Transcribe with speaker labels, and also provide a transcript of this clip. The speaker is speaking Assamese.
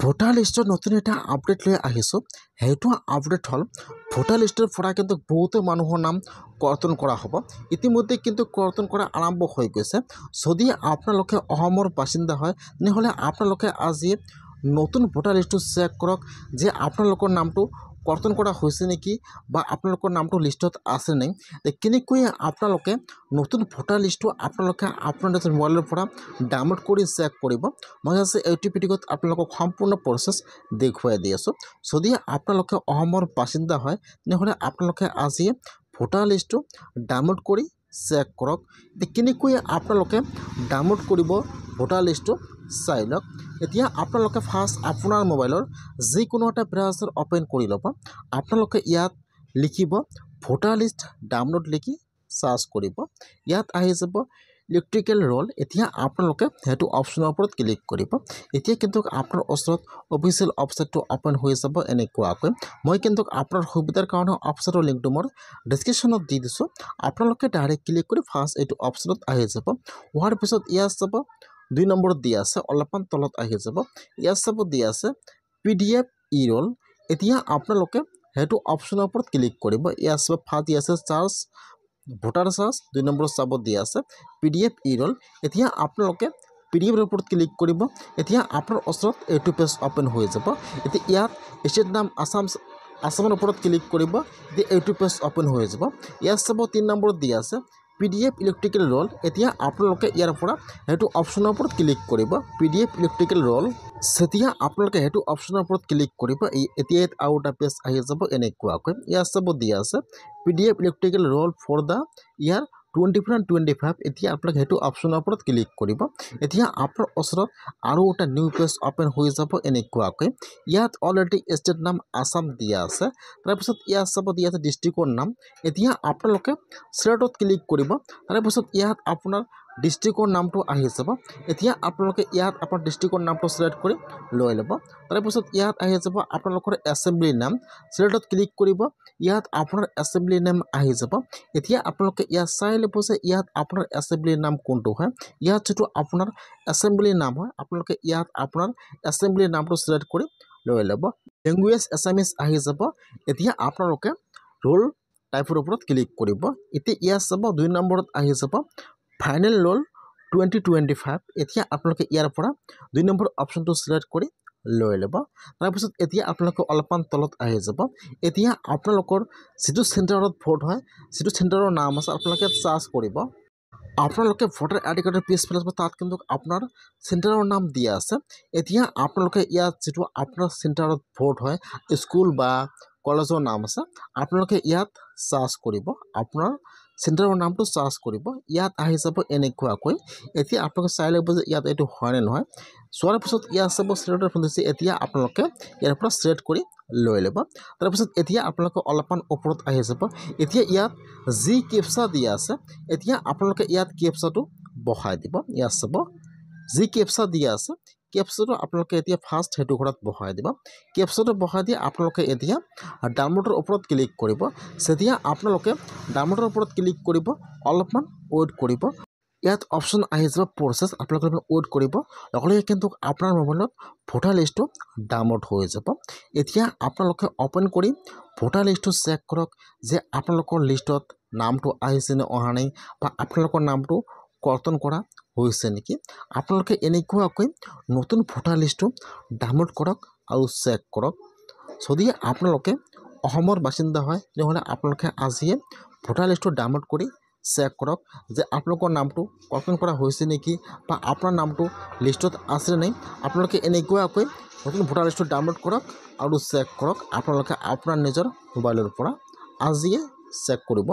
Speaker 1: ভোটাৰ লিষ্টৰ নতুন এটা আপডেট লৈ আহিছোঁ। সেইটো আপডেট হ'ল ভোটাৰ লিষ্টৰ পৰা কিন্তু বহুতো মানুহৰ নাম কৰ্তন কৰা হ'ব। ইতিমধ্যে কিন্তু কৰ্তন কৰা আৰম্ভ হৈ গৈছে। যদি আপোনালোকে অসমৰ বাসিন্দা হয় তেনেহ'লে আপোনালোকে আজি নতুন ভোটাৰ লিষ্টটো চেক কৰক যে আপোনালোকৰ নামটো কৰ্তন কৰা হৈছে নেকি বা আপোনালোকৰ নামটো লিষ্টত আছে নাই। কেনেকৈ আপোনালোকে নতুন ভোটাৰ লিষ্টটো আপোনালোকে আপোনাৰ মোবাইলৰ পৰা ডাউনলোড কৰি চেক কৰিব। মই আজি এইটো ভিডিঅ'ত আপোনালোকক সম্পূৰ্ণ প্ৰচেছ দেখুৱাই দি আছোঁ। যদি আপোনালোকে অসমৰ বাসিন্দা হয় তেনেহ'লে আপোনালোকে আজি ভোটাৰ লিষ্টটো ডাউনলোড কৰি চেক কৰক। কেনেকৈ আপোনালোকে ডাউনলোড কৰিব ভোটাৰ লিষ্টটো চাই লওক। এতিয়া আপোনালোকে ফাৰ্ষ্ট আপোনাৰ মোবাইলৰ যিকোনো এটা ব্ৰাউজাৰ অপেন কৰি ল'ব। আপোনালোকে ইয়াত লিখিব ভোটাৰ লিষ্ট ডাউনলোড লিখি চাৰ্চ কৰিব। ইয়াত আহি যাব ইলেক্ট্ৰিকেল ৰোল। এতিয়া আপোনালোকে সেইটো অপশ্যনৰ ওপৰত ক্লিক কৰিব। এতিয়া কিন্তু আপোনাৰ ওচৰত অফিচিয়েল ৱেবছাইটটো অপেন হৈ যাব এনেকুৱাকৈ। মই কিন্তু আপোনাৰ সুবিধাৰ কাৰণে ৱেবছাইটৰ লিংকটো মোৰ ডেছক্ৰিপশ্যনত দি দিছোঁ। আপোনালোকে ডাইৰেক্ট ক্লিক কৰি ফাৰ্ষ্ট এইটো অপশ্যনত আহি যাব। হোৱাৰ পিছত ইয়াত চাব 2 নম্বৰত দিয়া আছে, অলপমান তলত আহি যাব। ইয়াত চাব দিয়া আছে PDF ই-ৰোল। এতিয়া আপোনালোকে সেইটো অপশ্যনৰ ওপৰত ক্লিক কৰিব। ইয়াত চাব ফাৰ্ষ্ট দিয়া আছে চাৰ্জ ভোটাৰ চাৰ্জ, 2 নম্বৰত চাব দিয়া আছে PDF ই-ৰোল। এতিয়া আপোনালোকে PDF ৰ ওপৰত ক্লিক কৰিব। এতিয়া আপোনাৰ ওচৰত এইটো পেজ অপেন হৈ যাব। এতিয়া ইয়াত ষ্টেট নাম আসামৰ ওপৰত ক্লিক কৰিব। এতিয়া এইটো পেজ অপেন হৈ যাব। ইয়াত চাব 3 নম্বৰত দিয়া আছে PDF ইলেক্ট্ৰিকেল ৰোল। এতিয়া আপোনালোকে ইয়াৰ পৰা সেইটো অপশ্যনৰ ওপৰত ক্লিক কৰিব PDF ইলেক্ট্ৰিকেল ৰোল। যেতিয়া আপোনালোকে সেইটো অপশ্যনৰ ওপৰত ক্লিক কৰিব এতিয়া ইয়াত আৰু এটা পেজ আহি যাব এনেকুৱাকৈ। ইয়াত চাব দিয়া আছে PDF electrical roll for the year 24-25। এতিয়া আপোনালোকে সেইটো অপশ্যনৰ ওপৰত ক্লিক কৰিব। এতিয়া আপোনাৰ ওচৰত আৰু এটা নিউ পেজ অপেন হৈ যাব এনেকুৱাকৈ। ইয়াত অলৰেডি ষ্টেট নাম আসাম দিয়া আছে। তাৰপিছত ইয়াত চাব দিয়া আছে ডিষ্ট্ৰিক্টৰ নাম। এতিয়া আপোনালোকে ষ্টেটত ক্লিক কৰিব। তাৰপিছত ইয়াত আপোনাৰ ডিষ্ট্ৰিক্টৰ নামটো আহি যাব। এতিয়া আপোনালোকে ইয়াত আপোনাৰ ডিষ্ট্ৰিক্টৰ নামটো ছিলেক্ট কৰি লৈ ল'ব। তাৰপিছত ইয়াত আহি যাব আপোনালোকৰ এছেম্বলিৰ নাম। ছিলেক্টত ক্লিক কৰিব। ইয়াত আপোনাৰ এছেম্বলিৰ নাম আহি যাব। এতিয়া আপোনালোকে ইয়াত চাই ল'ব যে ইয়াত আপোনাৰ এছেম্বলিৰ নাম কোনটো হয়। ইয়াত যিটো আপোনাৰ এছেম্বলিৰ নাম হয় আপোনালোকে ইয়াত আপোনাৰ এছেম্বলিৰ নামটো ছিলেক্ট কৰি লৈ ল'ব। লেংগুৱেজ এছামিছ আহি যাব। এতিয়া আপোনালোকে ৰোল টাইপৰ ওপৰত ক্লিক কৰিব। এতিয়া ইয়াত চাব 2 নম্বৰত আহি যাব ফাইনেল ৰোল 2025। এতিয়া আপোনালোকে ইয়াৰ পৰা 2 নম্বৰ অপশ্যনটো ছিলেক্ট কৰি লৈ ল'ব। তাৰপিছত এতিয়া আপোনালোকে অলপমান তলত আহি যাব। এতিয়া আপোনালোকৰ যিটো চেণ্টাৰত ভোট হয় যিটো চেণ্টাৰৰ নাম আছে আপোনালোকে চাৰ্চ কৰিব। আপোনালোকে ভোটাৰ আই ডি কাৰ্ডৰ পিছফালে তাত কিন্তু আপোনাৰ চেণ্টাৰৰ নাম দিয়া আছে। এতিয়া আপোনালোকে ইয়াত যিটো আপোনাৰ চেণ্টাৰত ভোট হয় স্কুল বা কলেজৰ নাম আছে আপোনালোকে ইয়াত চাৰ্চ কৰিব। আপোনাৰ চেণ্টাৰৰ নামটো চাৰ্চ কৰিব। ইয়াত আহি যাব এনেকুৱাকৈ। এতিয়া আপোনালোকে চাই ল'ব যে ইয়াত এইটো হয় নে নহয়। চোৱাৰ পিছত ইয়াত চাব ছিলেক্টৰ ফুলিছে। এতিয়া আপোনালোকে ইয়াৰ পৰা ছিলেক্ট কৰি লৈ ল'ব। তাৰপিছত এতিয়া আপোনালোকে অলপমান ওপৰত আহি যাব। এতিয়া ইয়াত যি কেপচা দিয়া আছে এতিয়া আপোনালোকে ইয়াত কেপচাটো বহাই দিব। ইয়াত চাব যি কেপচা দিয়া আছে কেপচাটো আপোনালোকে এতিয়া ফাৰ্ষ্ট সেইটো ঘৰত বহাই দিব। কেপচাটো বহাই দি আপোনালোকে এতিয়া ডাউনলোডৰ ওপৰত ক্লিক কৰিব। যেতিয়া আপোনালোকে ডাউনলোডৰ ওপৰত ক্লিক কৰিব অলপমান ৱেইট কৰিব। ইয়াত অপশ্যন আহি যাব প্ৰচেছ। আপোনালোকে ৱেইট কৰিব। লগে কিন্তু আপোনাৰ মোবাইলত ভোটাৰ লিষ্টটো ডাউনলোড হৈ যাব। এতিয়া আপোনালোকে অপেন কৰি ভোটাৰ লিষ্টটো চেক কৰক যে আপোনালোকৰ লিষ্টত নামটো আহিছে নে অহা নাই বা আপোনালোকৰ নামটো কৰ্তন কৰা হৈছে নেকি। আপোনালোকে এনেকুৱাকৈ নতুন ভোটাৰ লিষ্টটো ডাউনলোড কৰক আৰু চেক কৰক। যদি আপোনালোকে অসমৰ বাসিন্দা হয় তেনেহ'লে আপোনালোকে আজিয়ে ভোটাৰ লিষ্টটো ডাউনলোড কৰি চেক কৰক যে আপোনালোকৰ নামটো কৰ্তন কৰা হৈছে নেকি বা আপোনাৰ নামটো লিষ্টত আছে নাই। আপোনালোকে এনেকুৱাকৈ নতুন ভোটাৰ লিষ্টটো ডাউনলোড কৰক আৰু চেক কৰক। আপোনালোকে আপোনাৰ নিজৰ মোবাইলৰ পৰা আজিয়ে চেক কৰিব